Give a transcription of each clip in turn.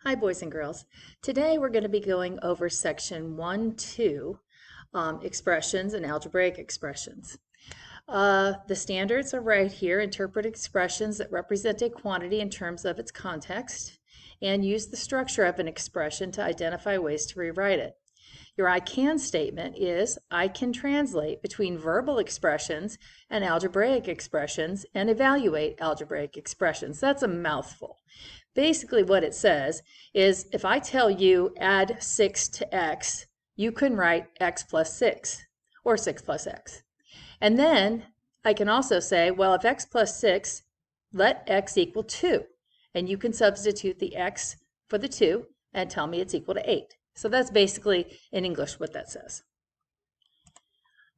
Hi, boys and girls. Today we're going to be going over section 1, 2, expressions and algebraic expressions. The standards are right here. Interpret expressions that represent a quantity in terms of its context, and use the structure of an expression to identify ways to rewrite it. Your I can statement is, I can translate between verbal expressions and algebraic expressions and evaluate algebraic expressions. That's a mouthful. Basically what it says is, if I tell you add 6 to x, you can write x plus 6 or 6 plus x. And then I can also say, well, if x plus 6, let x equal 2. And you can substitute the x for the 2 and tell me it's equal to 8. So that's basically in English what that says.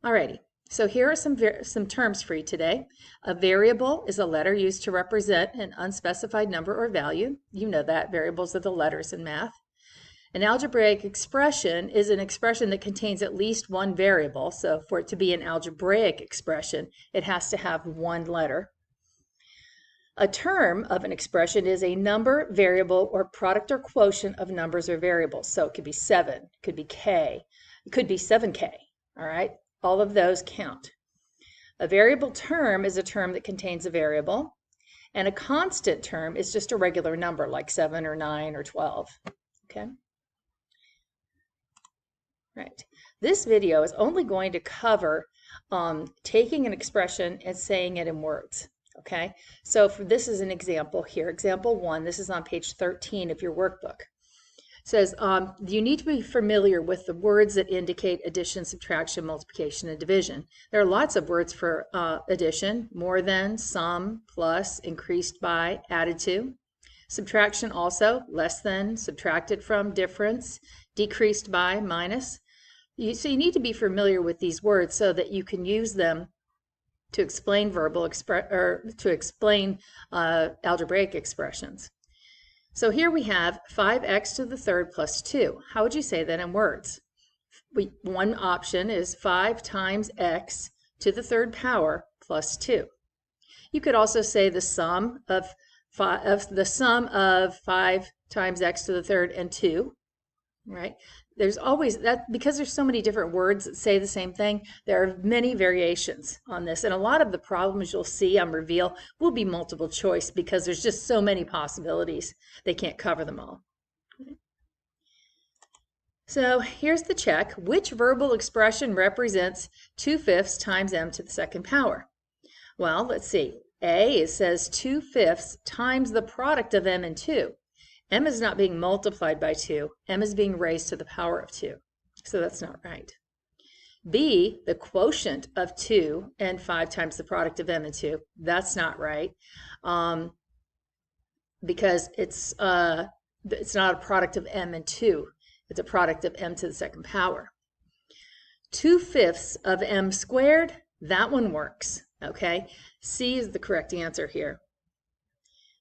Alrighty, so here are some terms for you today. A variable is a letter used to represent an unspecified number or value. You know that, variables are the letters in math. An algebraic expression is an expression that contains at least one variable. So for it to be an algebraic expression, it has to have one letter. A term of an expression is a number, variable, or product or quotient of numbers or variables. So it could be 7, it could be k, it could be 7k, all right? All of those count. A variable term is a term that contains a variable, and a constant term is just a regular number like 7 or 9 or 12, okay? Right. This video is only going to cover taking an expression and saying it in words. Okay, so this is an example here. Example 1, this is on page 13 of your workbook. It says, you need to be familiar with the words that indicate addition, subtraction, multiplication, and division. There are lots of words for addition: more than, sum, plus, increased by, added to. Subtraction also: less than, subtracted from, difference, decreased by, minus. So you need to be familiar with these words so that you can use them to explain algebraic expressions. So here we have 5x to the third plus 2. How would you say that in words? One option is 5 times x to the third power plus 2. You could also say the sum of 5 times x to the third and 2, right? There's always that, because there's so many different words that say the same thing. There are many variations on this, and a lot of the problems you'll see on Reveal will be multiple choice because there's just so many possibilities. They can't cover them all. So here's the check. Which verbal expression represents 2/5 times m to the second power? Well, let's see. A, it says 2/5 times the product of m and 2. M is not being multiplied by 2. M is being raised to the power of 2. So that's not right. B, the quotient of 2 and 5 times the product of m and 2. That's not right, because it's not a product of m and 2. It's a product of m to the second power. 2/5 of m squared, that one works, okay? C is the correct answer here,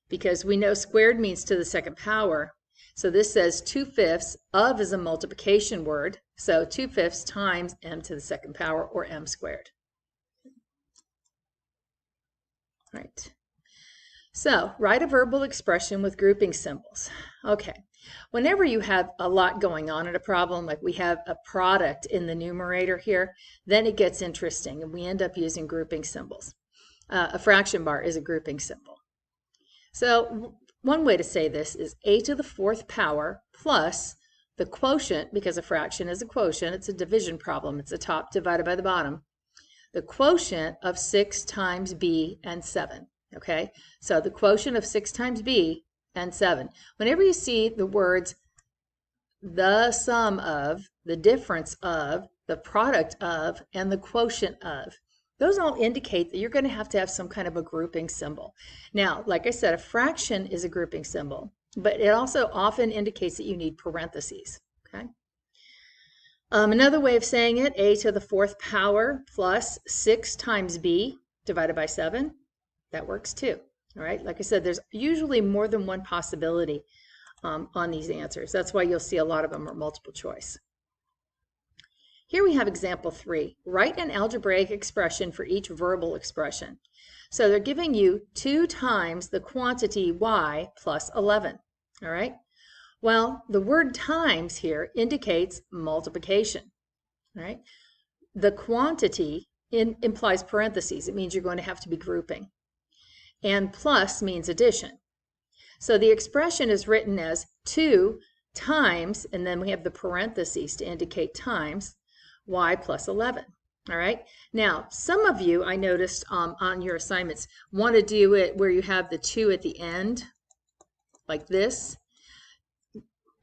because we know squared means to the second power. So this says 2/5 of is a multiplication word, so 2/5 times m to the second power, or m squared. Right. So write a verbal expression with grouping symbols. Okay. Whenever you have a lot going on in a problem, like we have a product in the numerator here, then it gets interesting, and we end up using grouping symbols. A fraction bar is a grouping symbol. So one way to say this is a to the 4th power plus the quotient, because a fraction is a quotient, it's a division problem, it's the top divided by the bottom, the quotient of 6 times b and 7, okay? So the quotient of 6 times b and 7. Whenever you see the words the sum of, the difference of, the product of, and the quotient of, those all indicate that you're going to have some kind of a grouping symbol. Now, like I said, a fraction is a grouping symbol, but it also often indicates that you need parentheses, okay? Another way of saying it, a to the 4th power plus 6 times b divided by 7, that works too, all right? Like I said, there's usually more than one possibility on these answers. That's why you'll see a lot of them are multiple choice. Here we have example 3. Write an algebraic expression for each verbal expression. So they're giving you 2 times the quantity y plus 11. All right. Well, the word times here indicates multiplication, right? The quantity implies parentheses. It means you're going to have to be grouping. And plus means addition. So the expression is written as 2 times, and then we have the parentheses to indicate times, y plus 11. All right. Now, some of you, I noticed on your assignments, want to do it where you have the 2 at the end, like this.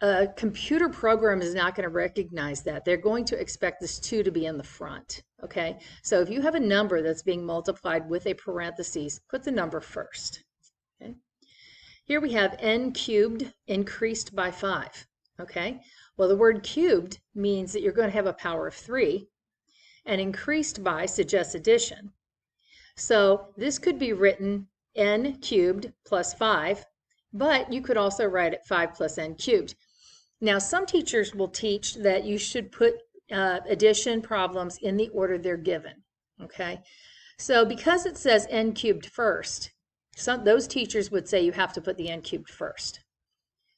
A computer program is not going to recognize that. They're going to expect this 2 to be in the front. Okay. So if you have a number that's being multiplied with a parentheses, put the number first. Okay. Here we have n cubed increased by 5. Okay. Well, the word cubed means that you're going to have a power of 3. And increased by suggests addition. So this could be written n cubed plus 5, but you could also write it 5 plus n cubed. Now, some teachers will teach that you should put addition problems in the order they're given. Okay, so because it says n cubed first, those teachers would say you have to put the n cubed first.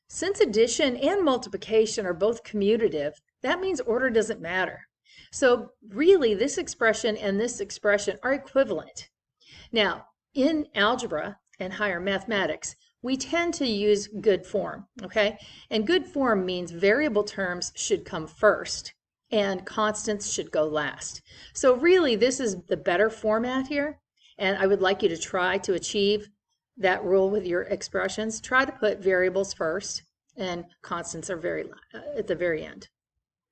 Since addition and multiplication are both commutative, that means order doesn't matter. So really, this expression and this expression are equivalent. Now, in algebra and higher mathematics, we tend to use good form, okay? And good form means variable terms should come first and constants should go last. So really, this is the better format here, and I would like you to try to achieve that rule with your expressions. Try to put variables first and constants are at the very end,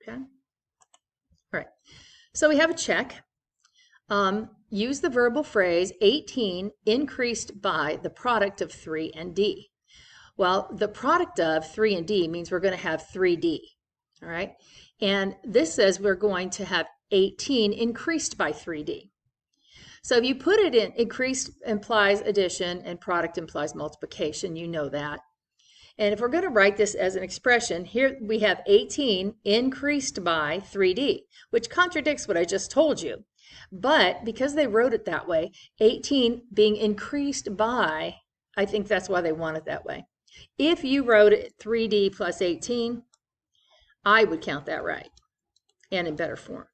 okay? All right, so we have a check. Use the verbal phrase 18 increased by the product of 3 and d. Well, the product of 3 and d means we're going to have 3d, all right? And this says we're going to have 18 increased by 3d. So if you put it in, increased implies addition and product implies multiplication, you know that. And if we're going to write this as an expression, here we have 18 increased by 3d, which contradicts what I just told you. But because they wrote it that way, 18 being increased by, I think that's why they want it that way. If you wrote it 3d plus 18, I would count that right and in better form.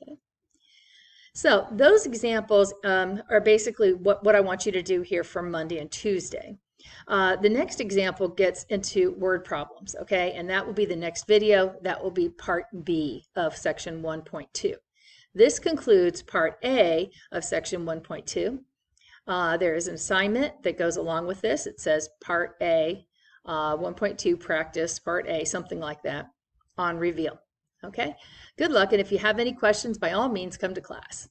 Okay. So those examples are basically what I want you to do here for Monday and Tuesday. The next example gets into word problems, okay? And that will be the next video. That will be part B of section 1.2. This concludes part A of section 1.2. There is an assignment that goes along with this. It says part A, 1.2 practice, part A, something like that, on reveal. Okay? Good luck, and if you have any questions, by all means, come to class.